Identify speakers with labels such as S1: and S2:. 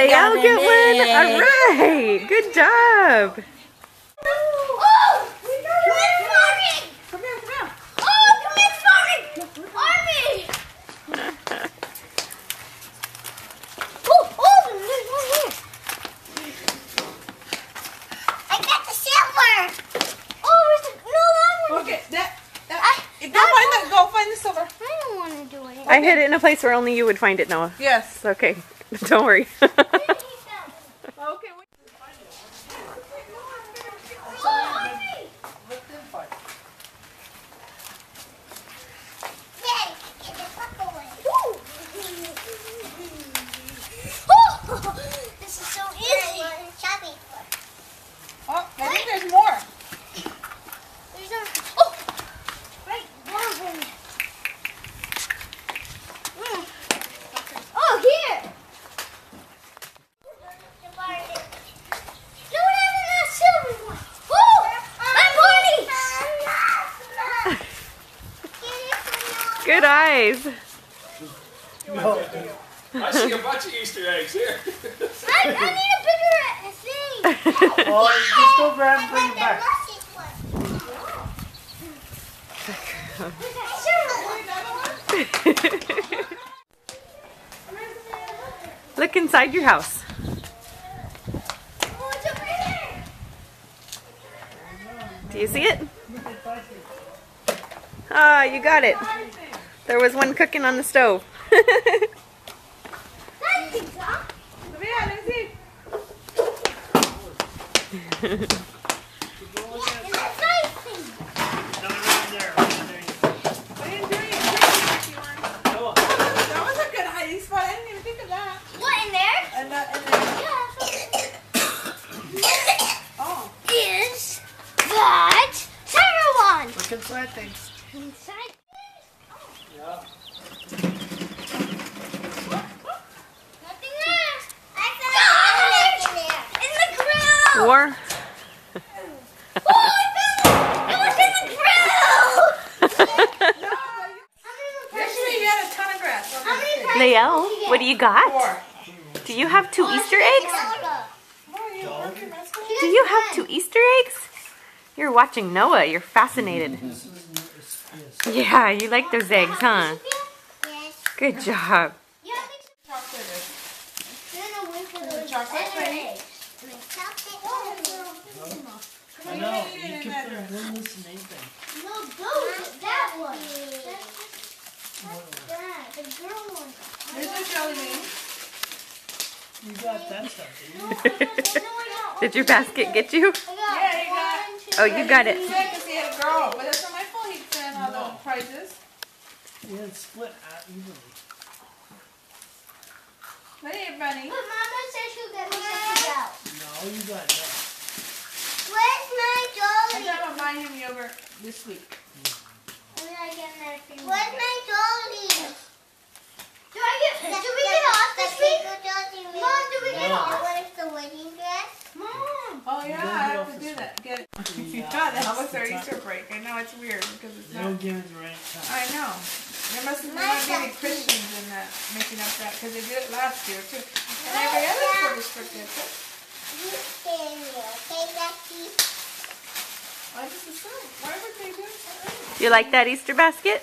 S1: Le'el get one? Alright, good job.
S2: Oh! Commit farming! Come here. Oh, commit farming! Army! Oh, there's one here. I got the silver! Oh, there's no one.
S3: Okay, go find the silver.
S2: I don't want to do it.
S1: I hid it in a place where only you would find it, Noah.
S3: Yes.
S1: Okay, don't worry.
S3: Okay.
S2: This is so easy.
S3: Oh, I think there's more.
S2: There's no. Oh, right down. Oh, here. No, whatever that silver one. Oh, my party.
S1: Good eyes.
S4: I see a bunch of Easter eggs here.
S2: I need a bigger thing.
S5: Oh, just go grab and bring it back.
S1: Look inside your house.
S2: Oh, it's over here.
S1: Do you see it? Ah, you got it. There was one cooking on the stove.
S2: That thing's up.
S3: Let me see.
S2: And that nice thing.
S5: No, right there. Right there.
S3: What are you doing?
S5: Noah.
S3: That was a good hiding spot. I didn't even think of that.
S2: What, in there?
S3: And that,
S2: Yeah.
S3: oh.
S2: Is that silver one?
S5: Look inside things.
S2: Inside.
S5: Yeah.
S2: Nothing there. I found it in the grill.
S1: War.
S2: Oh, I found it. It was in the grill.
S3: Yesterday we had a ton of grass.
S2: How many times
S1: Le'el, what do you got?
S3: 4.
S1: Do you have 2 Easter eggs? Do you have 2 Easter eggs? You're watching Noah. You're fascinated. Yeah, you like those eggs, huh?
S2: Yes.
S1: Good job.
S5: I know. You can put a boneless and anything.
S2: No, those, that one. That, the girl one.
S3: There's a jelly bean.
S5: You got that stuff, didn't you?
S2: No, I don't.
S1: Did your basket get you?
S2: I got
S3: Yeah, you got-
S2: one, two,
S1: Oh, you got it.
S3: Yeah, because he had a girl. But that's not my fault. He sent all the prizes.
S5: You had split out evenly.
S3: Hey, Bunny.
S2: But Mama said she'll get me something else.
S5: No, you got that.
S2: Where's my
S3: I'm
S2: dolly?
S3: going to buy him yogurt this week.
S2: Where's my dolly? Do we get off this week? Mom, do we get off? What is the wedding dress? Mom.
S3: Oh, yeah,
S5: don't
S3: I
S5: get
S3: have
S5: off
S3: to
S5: this
S3: do that. Get it.
S5: Yeah.
S3: God, that was our Easter break. I know it's weird because it's
S5: They
S3: not.
S5: don't give it the right time.
S3: I know. There must be any Christians in that making up that because they did it last year too. And every other school district did it. I just assume. Why would they do it so early?
S1: You like that Easter basket?